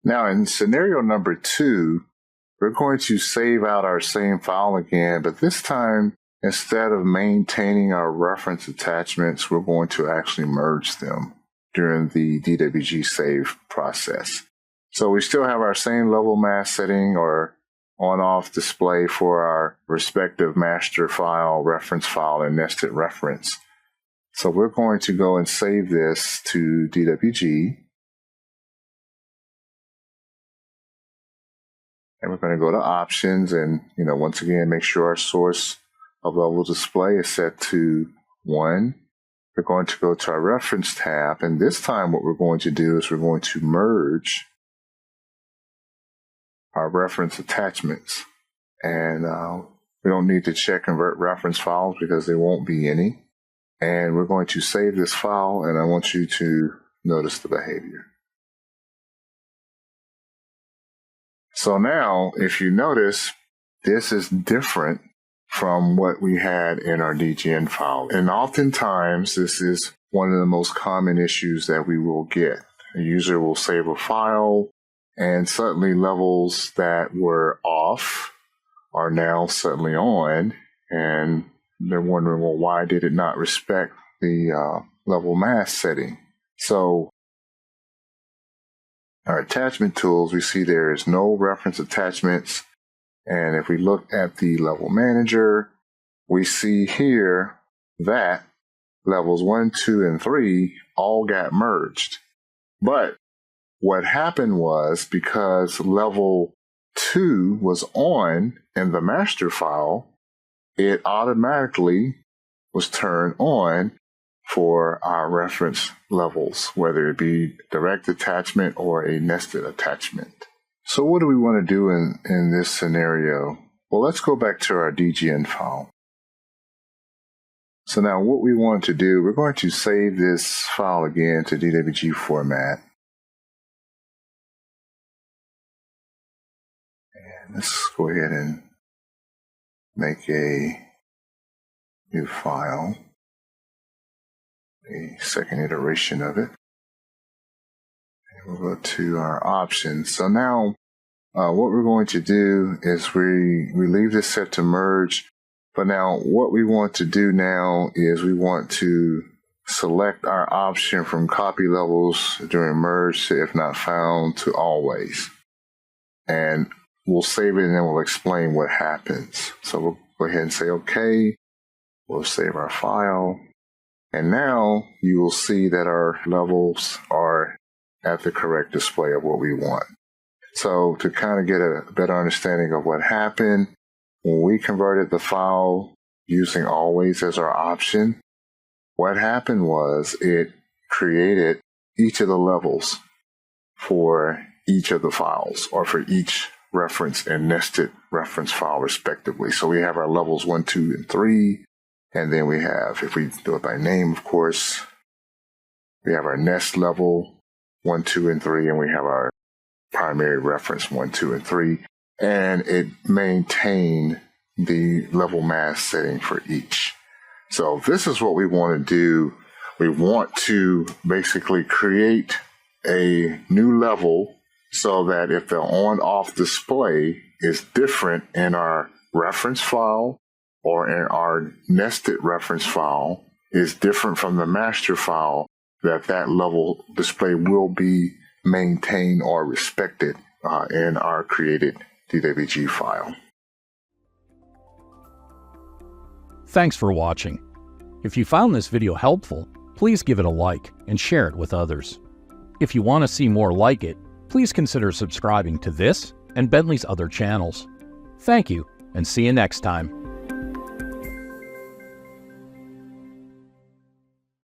Now in scenario number 2, we're going to save out our same file again, but this time, instead of maintaining our reference attachments, we're going to actually merge them during the DWG save process. So we still have our same level mask setting or on-off display for our respective master file, reference file, and nested reference. So we're going to go and save this to DWG. And we're going to go to options and, once again, make sure our source of level display is set to 1. We're going to go to our reference tab. And this time what we're going to do is we're going to merge our reference attachments. And we don't need to check convert reference files because there won't be any. And we're going to save this file, and I want you to notice the behavior. So now, if you notice, this is different from what we had in our DGN file. And oftentimes, this is one of the most common issues that we will get. A user will save a file, and suddenly levels that were off are now suddenly on, and they're wondering, well, why did it not respect the level mask setting? So our attachment tools, we see there is no reference attachments. And if we look at the level manager, we see here that levels 1, 2, and 3 all got merged. But what happened was, because level 2 was on in the master file, it automatically was turned on for our reference levels, whether it be direct attachment or a nested attachment. So what do we want to do in this scenario? Well, let's go back to our DGN file. So now what we want to do, we're going to save this file again to DWG format. And let's go ahead and make a new file, a second iteration of it. And we'll go to our options. So now what we're going to do is we leave this set to merge. But now what we want to do now is we want to select our option from copy levels during merge to if not found to always. And we'll save it and then we'll explain what happens. So we'll go ahead and say OK. We'll save our file. And now you will see that our levels are at the correct display of what we want. So to kind of get a better understanding of what happened, when we converted the file using always as our option, what happened was it created each of the levels for each of the files, or for each reference and nested reference file respectively. So we have our levels 1, 2, and 3. And then we have, if we do it by name, of course, we have our nest level 1, 2, and 3, and we have our primary reference 1, 2, and 3. And it maintained the level mask setting for each. So this is what we want to do. We want to basically create a new level so that if the on-off display is different in our reference file or in our nested reference file is different from the master file, that level display will be maintained or respected in our created DWG file. Thanks for watching. If you found this video helpful, please give it a like and share it with others. If you want to see more like it, please consider subscribing to this and Bentley's other channels. Thank you, and see you next time.